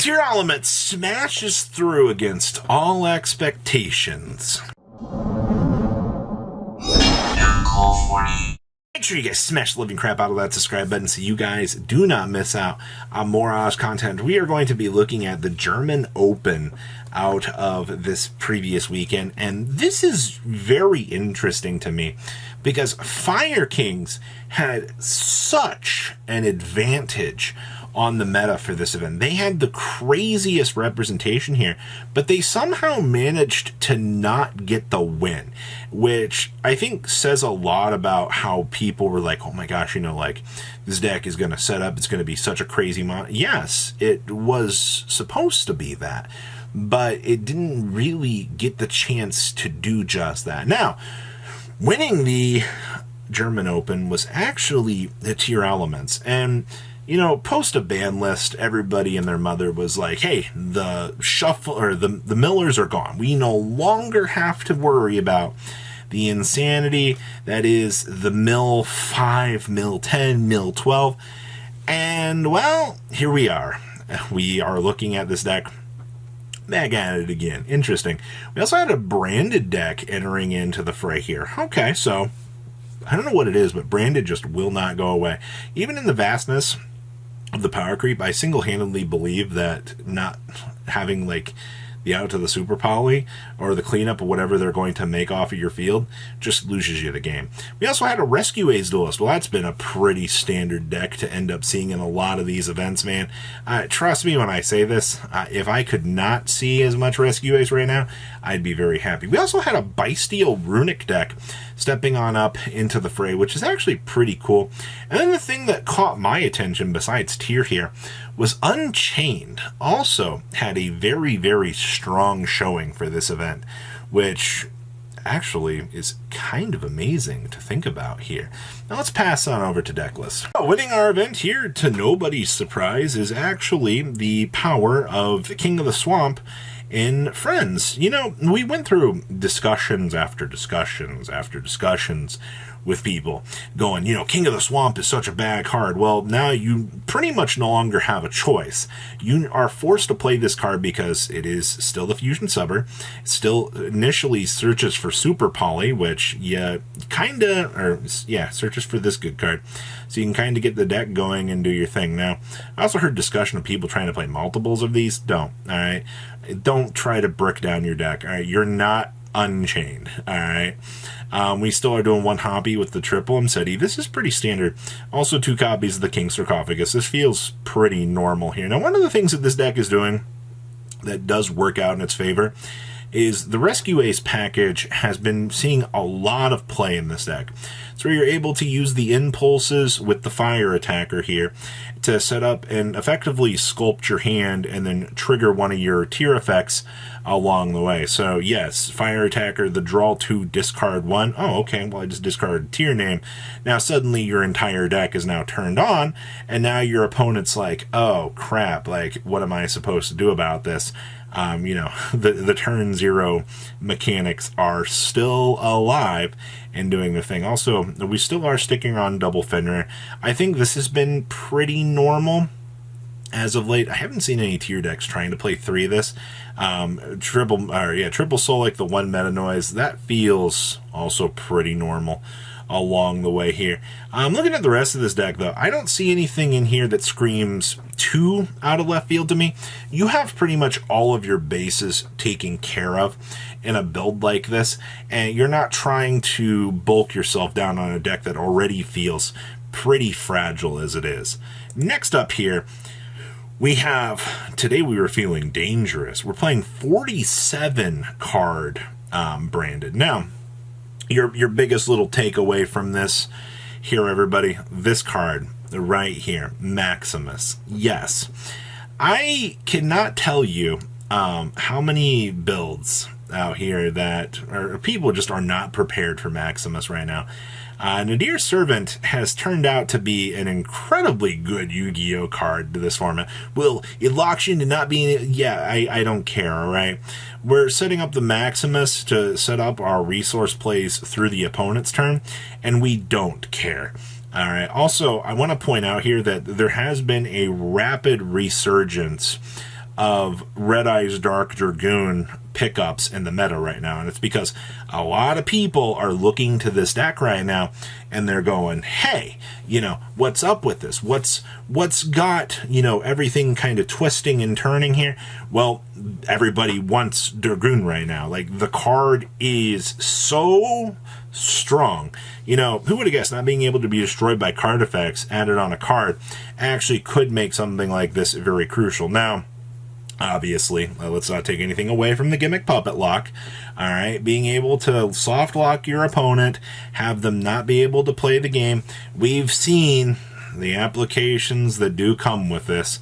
Tier Element smashes through against all expectations. Make sure you guys smash the living crap out of that subscribe button so you guys do not miss out on more Oz content. We are going to be looking at the German Open out of this previous weekend, and this is very interesting to me because Fire Kings had such an advantage on the meta for this event. They had the craziest representation here, but they somehow managed to not get the win, which I think says a lot about how people were like, oh my gosh, you know, like, this deck is going to set up, it's going to be such a crazy mon. Yes, it was supposed to be that, but it didn't really get the chance to do just that. Now, winning the German Open was actually the Tier Elements, and you know, post a ban list, everybody and their mother was like, hey, the shuffle or the millers are gone. We no longer have to worry about the insanity that is the mill 5, mill 10, mill 12. And well, here we are. We are looking at this deck. Back at it again. Interesting. We also had a branded deck entering into the fray here. Okay, so I don't know what it is, but branded just will not go away. Even in the vastness of the power creep, I single-handedly believe that not having like the out to the super poly or the cleanup of whatever they're going to make off of your field just loses you the game. We also had a Rescue Ace Duelist. Well, that's been a pretty standard deck to end up seeing in a lot of these events, man. Trust me when I say this, if I could not see as much Rescue Ace right now, I'd be very happy. We also had a Bestial Runic deck stepping on up into the fray, which is actually pretty cool. And then the thing that caught my attention besides tier here was Unchained. Also had a very, very strong showing for this event, which actually is kind of amazing to think about here. Now let's pass on over to deck list. Winning our event here, to nobody's surprise, is actually the power of King of the Swamp in Friends. You know, we went through discussions after discussions after discussions with people going, you know, King of the Swamp is such a bad card. Well, now you pretty much no longer have a choice. You are forced to play this card because it is still the Fusion Subber. It still initially searches for Super Poly, which you searches for this good card. So you can kind of get the deck going and do your thing. Now, I also heard discussion of people trying to play multiples of these. Don't, all right? Don't try to brick down your deck, all right? You're not Unchained, all right? We still are doing one hobby with the triple City. This is pretty standard. Also 2 copies of the King Sarcophagus. This feels pretty normal here. Now, one of the things that this deck is doing that does work out in its favor is the Rescue Ace package has been seeing a lot of play in this deck. So you're able to use the impulses with the fire attacker here to set up and effectively sculpt your hand and then trigger one of your tier effects along the way. So yes, fire attacker, the draw 2, discard 1. Oh, okay, well I just discarded tier name. Now suddenly your entire deck is now turned on, and now your opponent's like, oh crap, like what am I supposed to do about this? You know, the turn 0 mechanics are still alive and doing the thing. Also, we still are sticking on double Fenrir. I think this has been pretty normal as of late. I haven't seen any tier decks trying to play 3 of this. Triple Solic, the 1 meta noise, that feels also pretty normal along the way here. I'm looking at the rest of this deck, though. I don't see anything in here that screams too out of left field to me. You have pretty much all of your bases taken care of in a build like this, and you're not trying to bulk yourself down on a deck that already feels pretty fragile as it is. Next up here, we have, today we were feeling dangerous. We're playing 47 card branded. Now, your biggest little takeaway from this here, everybody, this card right here, Maximus. Yes, I cannot tell you how many builds out here that or people just are not prepared for Maximus right now. Nadir's Servant has turned out to be an incredibly good Yu-Gi-Oh card to this format. Well, it locks you into not being... Yeah, I don't care, all right? We're setting up the Maximus to set up our resource plays through the opponent's turn, and we don't care. All right. Also, I want to point out here that there has been a rapid resurgence of Red Eye's Dark Dragoon pickups in the meta right now, and it's because a lot of people are looking to this deck right now and they're going, hey, what's up with this? What's got, everything kind of twisting and turning here? Well, everybody wants Dragoon right now. Like, the card is so strong. Who would have guessed not being able to be destroyed by card effects added on a card actually could make something like this very crucial. Now, obviously, let's not take anything away from the gimmick puppet lock. All right, being able to soft lock your opponent, have them not be able to play the game. We've seen the applications that do come with this.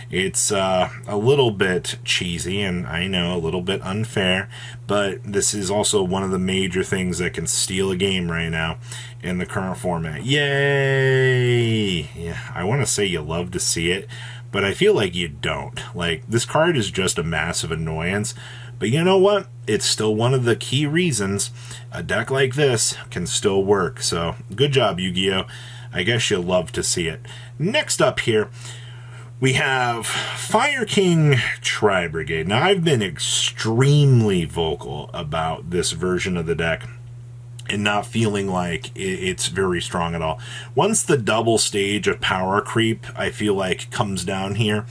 It's a little bit cheesy, and I know a little bit unfair, but this is also one of the major things that can steal a game right now in the current format. Yay! Yeah, I want to say you love to see it, but I feel like you don't. Like, this card is just a massive annoyance, but you know what? It's still one of the key reasons a deck like this can still work. So, good job, Yu-Gi-Oh! I guess you'll love to see it. Next up here, we have Fire King Tri-Brigade. Now, I've been extremely vocal about this version of the deck and not feeling like it's very strong at all. Once the double stage of power creep, I feel like, comes down here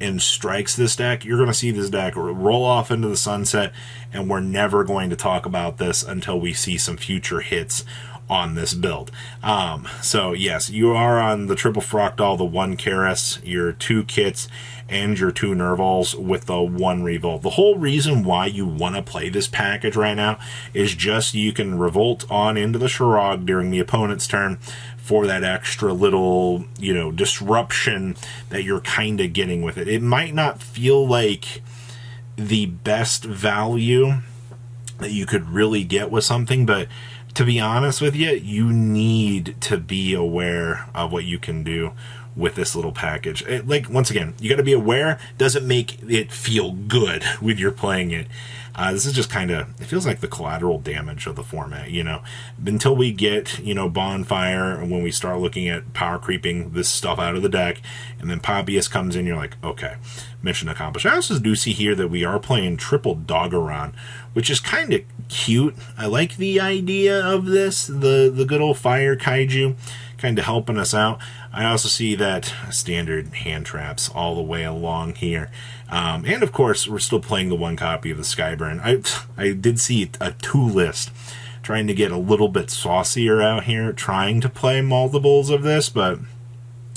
and strikes this deck, you're going to see this deck roll off into the sunset, and we're never going to talk about this until we see some future hits on this build. So yes, you are on the triple Fractal, the 1 Keras, your 2 kits, and your 2 Nervals with the 1 Revolt. The whole reason why you want to play this package right now is just you can Revolt on into the Shirog during the opponent's turn for that extra little, disruption that you're kind of getting with it. It might not feel like the best value that you could really get with something, but to be honest with you, you need to be aware of what you can do with this little package. Once again, you got to be aware. Doesn't make it feel good when you're playing it. This is just kind of, it feels like the collateral damage of the format, until we get, Bonfire, and when we start looking at power creeping this stuff out of the deck, and then Poppyus comes in, you're like, okay, mission accomplished. I also do see here that we are playing triple Doggeron, which is kind of cute. I like the idea of this, the good old fire kaiju kind of helping us out. I also see that standard hand traps all the way along here. And of course, we're still playing the 1 copy of the Skyburn. I did see a 2 list trying to get a little bit saucier out here, trying to play multiples of this, but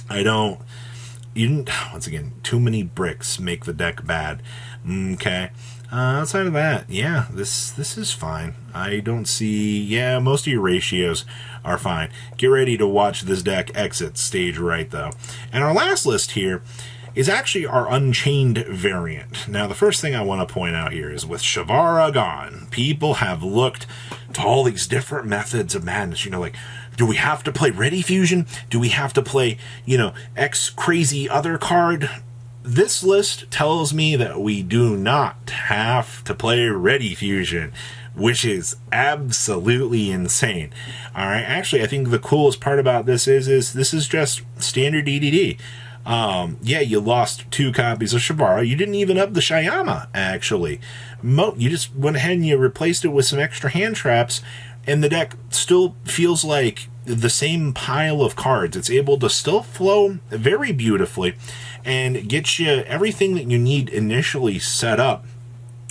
once again, too many bricks make the deck bad. Okay. Outside of that, yeah, this is fine. I don't see, most of your ratios are fine. Get ready to watch this deck exit stage right, though. And our last list here is actually our Unchained variant. Now, the first thing I want to point out here is with Shavara gone, people have looked to all these different methods of madness, do we have to play Ready Fusion? Do we have to play, X crazy other card? This list tells me that we do not have to play Ready Fusion, which is absolutely insane. All right, actually, I think the coolest part about this is this is just standard DDD. You lost 2 copies of Shavara. You didn't even up the Shyama, actually. You just went ahead and you replaced it with some extra hand traps, and the deck still feels like the same pile of cards. It's able to still flow very beautifully and get you everything that you need initially set up,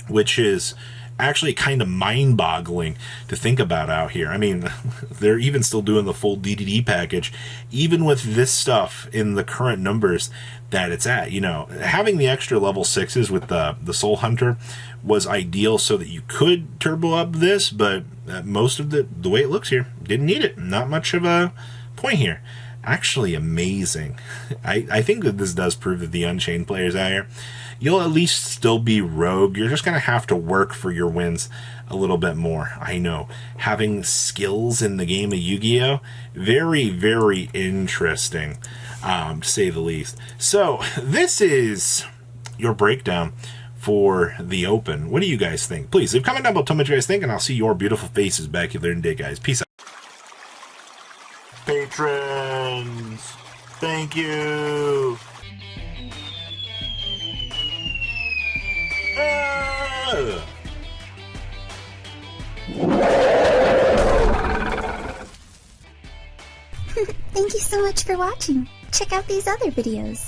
which is actually kind of mind-boggling to think about out here. I mean, they're even still doing the full DDD package, even with this stuff in the current numbers that it's at. Having the extra level 6s with the Soul Hunter was ideal so that you could turbo up this, but most of the way it looks here, didn't need it. Not much of a point here. Actually amazing. I think that this does prove that the Unchained players out here, you'll at least still be rogue. You're just going to have to work for your wins a little bit more. I know. Having skills in the game of Yu-Gi-Oh! Very, very interesting, to say the least. So, this is your breakdown for the Open. What do you guys think? Please, leave a comment down below, tell me what you guys think, and I'll see your beautiful faces back here in a day, guys. Peace out. Patrons, thank you. Thank you so much for watching. Check out these other videos.